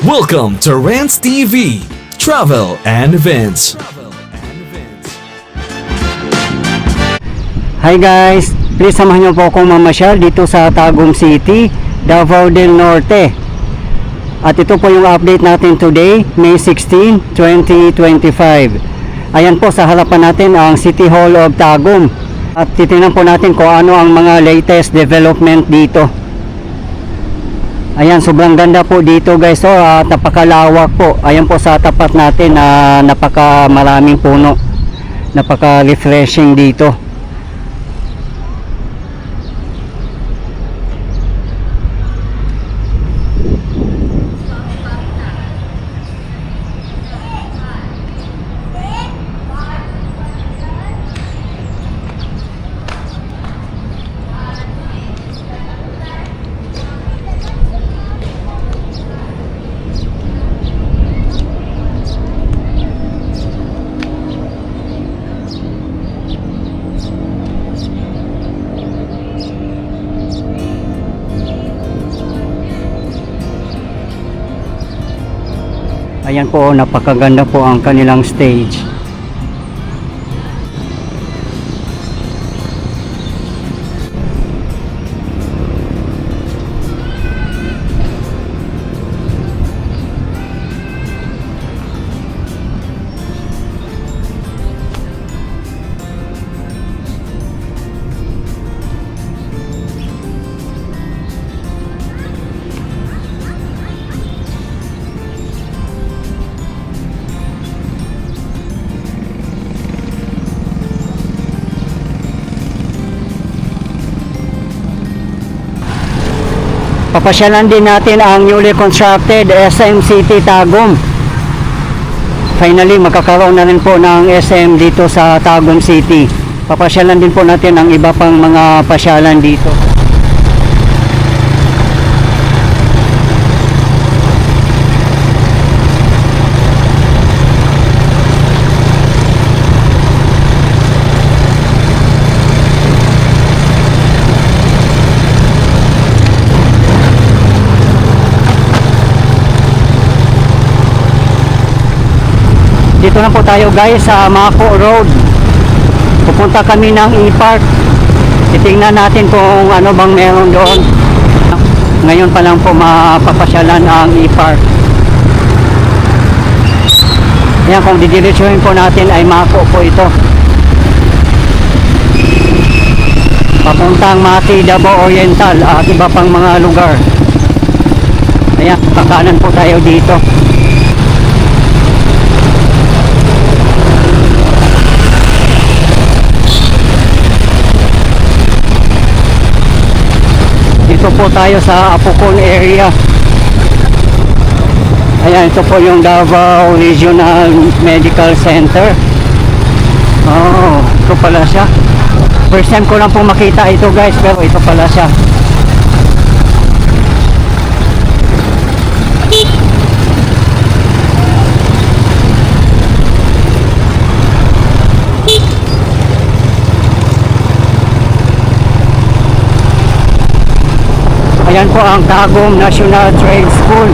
Welcome to Rants TV, Travel and Events. Hi guys, please samahan niyo po akong mamasyal dito sa Tagum City, Davao del Norte. At ito po yung update natin today, May 16, 2025. Ayan po, sa harapan natin ang City Hall of Tagum. At titingnan po natin kung ano ang mga latest development dito. Ayan, sobrang ganda po dito guys. So, napakalawak po. Ayan po sa tapat natin na napakamaraming puno. Napaka-refreshing dito. Ayan po, napakaganda po ang kanilang stage. Papasyalan din natin ang newly constructed SM City Tagum. Finally, magkakaroon na rin po ng SM dito sa Tagum City. Papasyalan din po natin ang iba pang mga pasyalan dito. Dito na po tayo guys sa Mako Road. Pupunta kami ng E-Park. Titingnan natin kung ano bang meron doon. Ngayon pa lang po mapapasyalan ang E-Park. Ayan, kung didiretsuhin po natin ay Mako po ito. Papuntang Mati, Davao Oriental at iba pang mga lugar. Ayan, kakanan po tayo dito. Dito po tayo sa Apocon area. Ayan, ito po yung Davao Regional Medical Center. Oh, ito pala siya. First time ko lang po makita ito guys, pero ito pala siya. Ayan po ang Tagum National Trade School.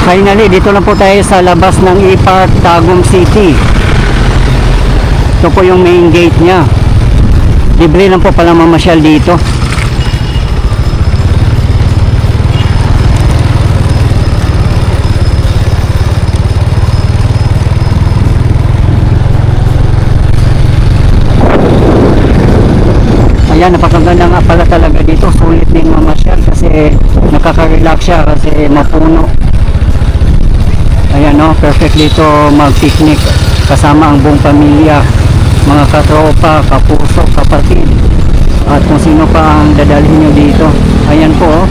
Finally, dito lang po tayo sa labas ng E-Park Tagum City. Ito po yung main gate niya. Libre lang po pala mamasyal dito. Ayan, napakaganda nga pala talaga dito. Sulit din mamasyal kasi nakaka-relax siya kasi mapuno. Ayan o, perfect dito mag-picnic kasama ang buong pamilya, mga katropa, kapuso, kapatid at kung sino pa ang dadalhin nyo dito. Ayan po o.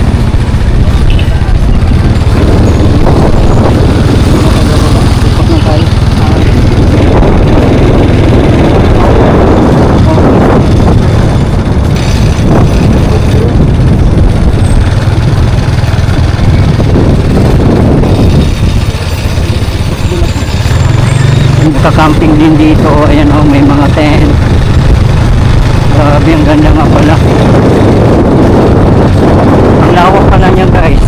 magka-camping din dito. Ayan o, may mga tent. Grabe, ang ganda nga pala. Ang lawak pala niya guys.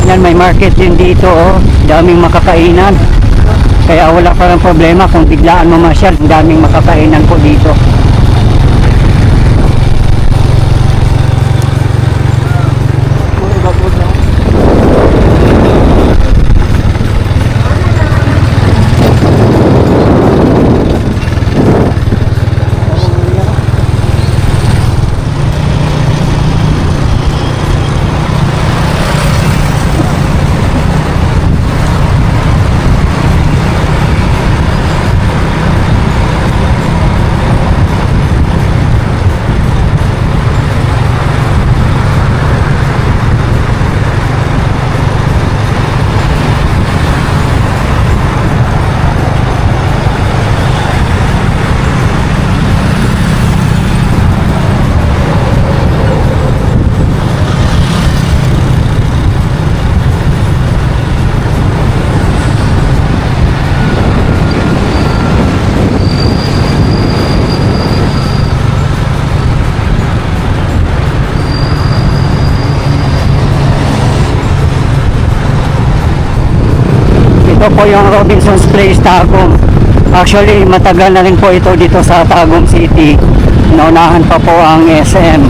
Yan, may market din dito oh. Daming makakainan. Kaya wala parang problema kung biglaan mamasyal. Daming makakainan po dito. Ito po yung Robinson's Place Tagum. Actually matagal na rin po ito dito sa Tagum City. Naunahan pa po ang SM.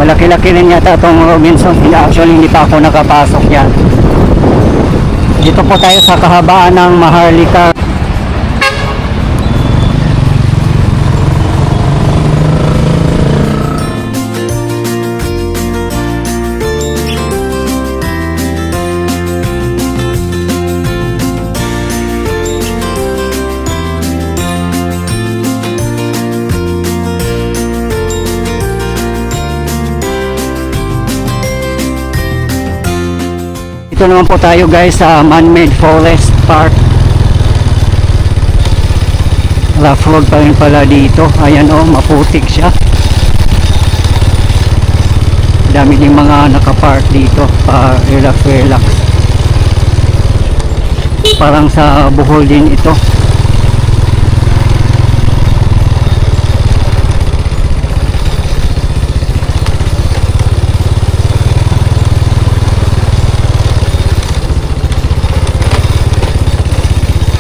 Malaki-laki rin yata itong Robinson's. Actually hindi pa ako nakapasok yan. Dito po tayo sa kahabaan ng Maharlika. Ito naman po tayo guys sa Man-Made Forest Park. Rough road pa rin pala dito. Ayan o, maputik siya. Dami din mga nakapark dito pa relax. Parang sa Bohol din ito.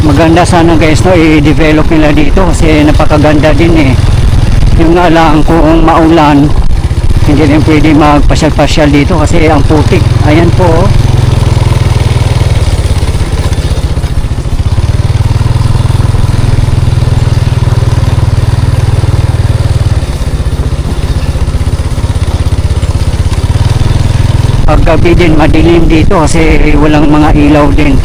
Maganda sana guys no, i-develop nila dito kasi napakaganda din eh. Yung nga lang kung maulan, hindi rin pwede magpasyal-pasyal dito kasi ang putik. Ayan po oh. Paggabi din madilim dito kasi walang mga ilaw din.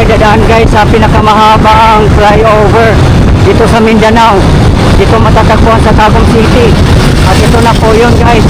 tayo dadaan guys sa pinakamahabang flyover dito sa Mindanao. Dito matatagpuan sa Tagum City. At ito na po yun guys.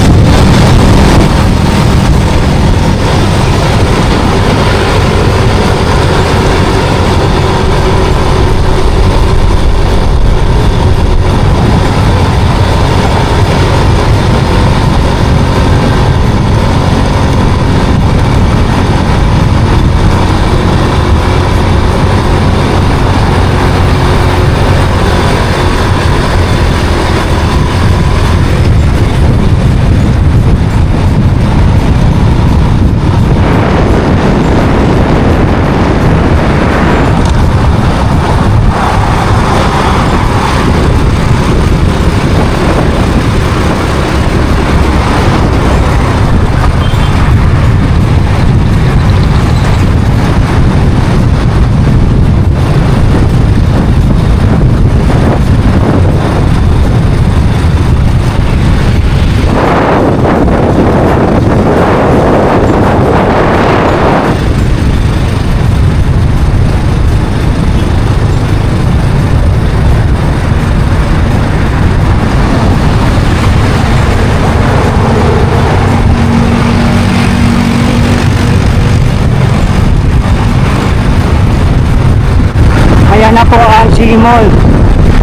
Ayan na po ang G Mall.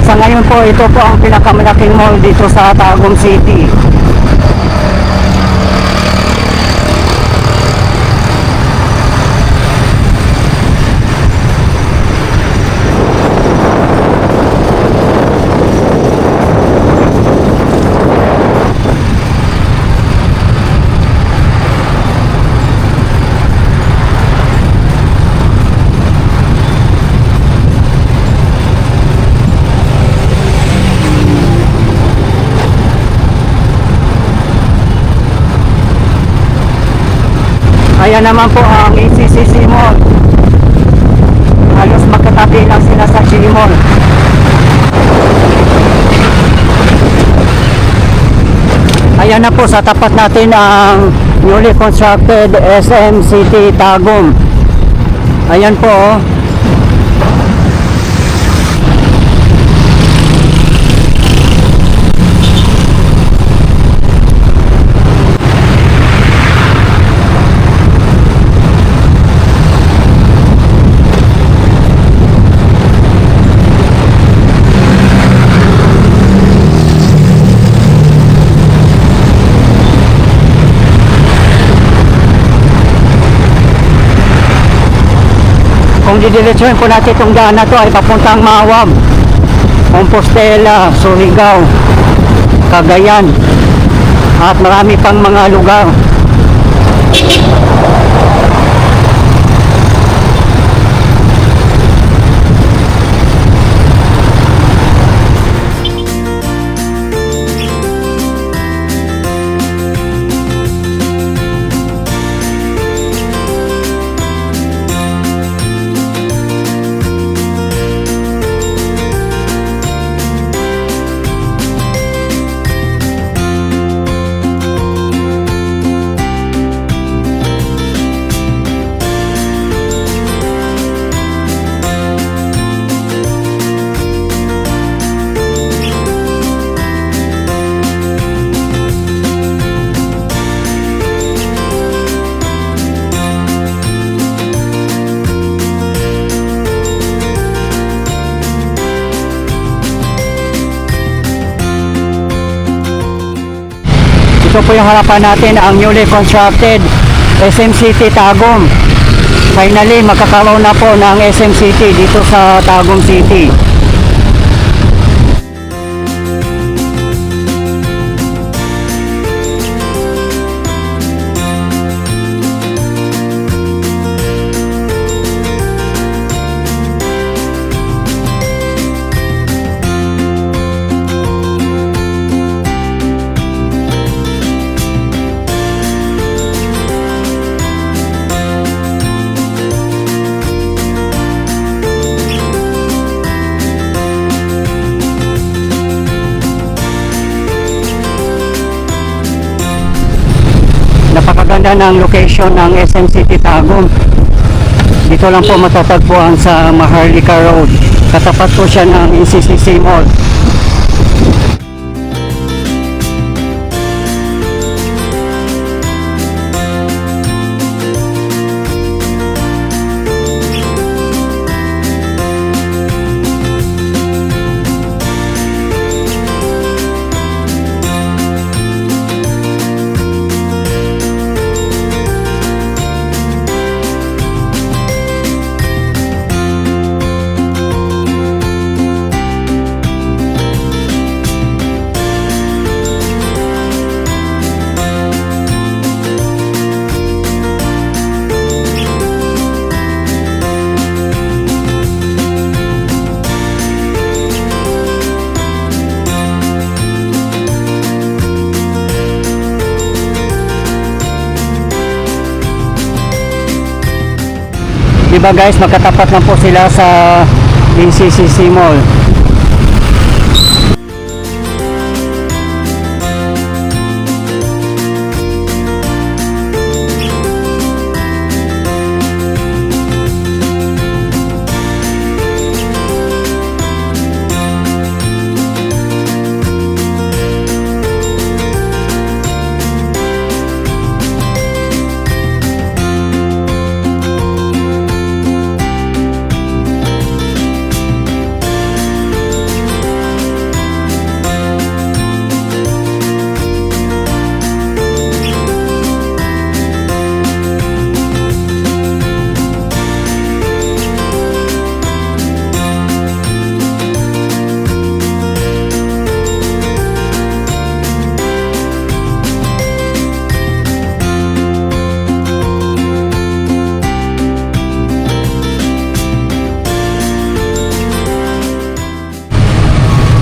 Sa ngayon po, ito po ang pinakamalaking mall dito sa Tagum City. Ayan naman po ang ACCC Mall. Halos magkatabi lang sila sa G Mall. Ayan na po, sa tapat natin ang newly constructed SM City Tagum. Ayan po oh. Kung didiretsuhin po natin itong daan na to ay papuntang Mawab, Compostela, Surigao, Cagayan at marami pang mga lugar. Ito po yung harapan natin, ang newly constructed SM City Tagum. Finally, magkakaroon na po ng SM City dito sa Tagum City. Napakaganda ng location ng SM City Tagum. Dito lang po matatagpuan sa Maharlika Road. Katapat po siya ng NCCC Mall. Diba guys, magkatapat lang po sila sa NCCC Mall.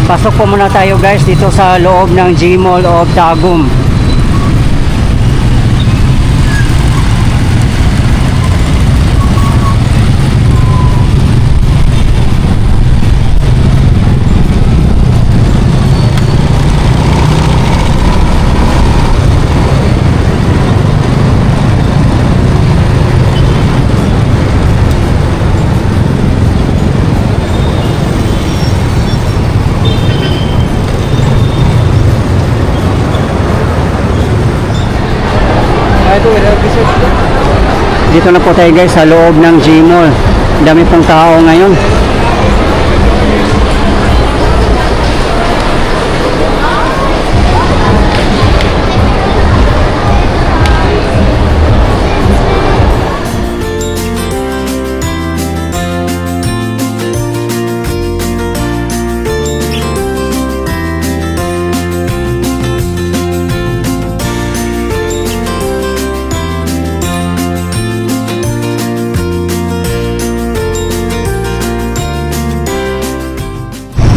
Pasok po muna tayo guys dito sa loob ng G-Mall of Tagum. Dito na po tayo guys sa loob ng G-Mall. Dami pong tao ngayon.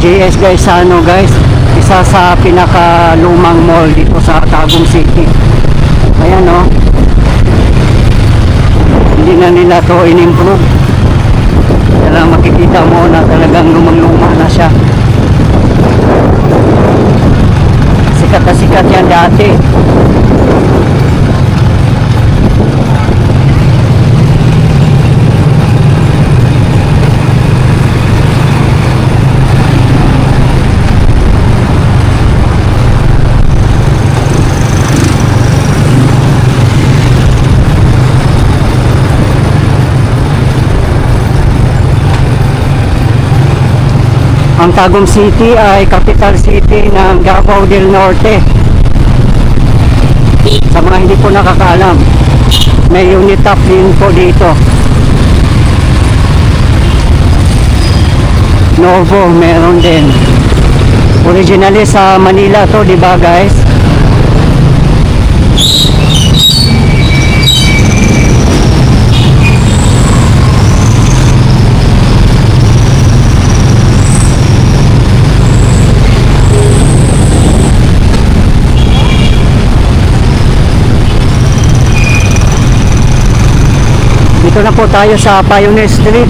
JS guys, sa ano guys, isa sa pinakalumang mall dito sa Tagum City. Ayan o, hindi na nila to in-improve. Talagang makikita mo na talagang lumang-luma na siya. Sikat na sikat yan dati. Ang Tagum City ay capital city ng Davao del Norte. Sa mga hindi po nakakaalam, may Unitap din po dito. Novo meron din. Originally sa Manila to, di ba guys? Dito na po tayo sa Pioneer Street.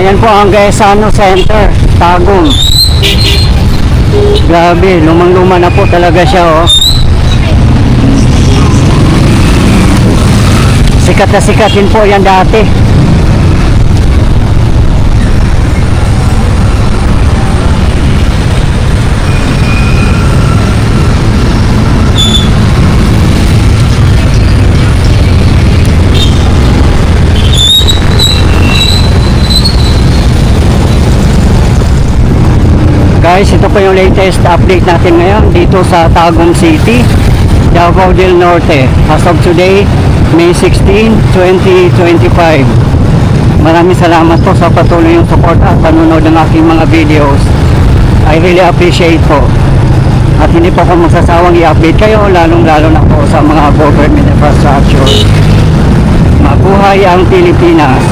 Ayan po ang Gaesano Center, Tagum. Grabe, lumang-luma na po talaga siya, oh. Sikat na sikat din po yan dati. Guys, ito po yung latest update natin ngayon dito sa Tagum City, Davao del Norte. As of today, May 16, 2025. Maraming salamat po sa patuloy yung support at panunod ng aking mga videos. I really appreciate po. At hindi po ako magsasawang i-update kayo, lalong-lalo na po sa mga government infrastructure. Mabuhay ang Pilipinas.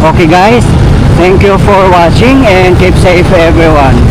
Okay guys, thank you for watching and keep safe everyone.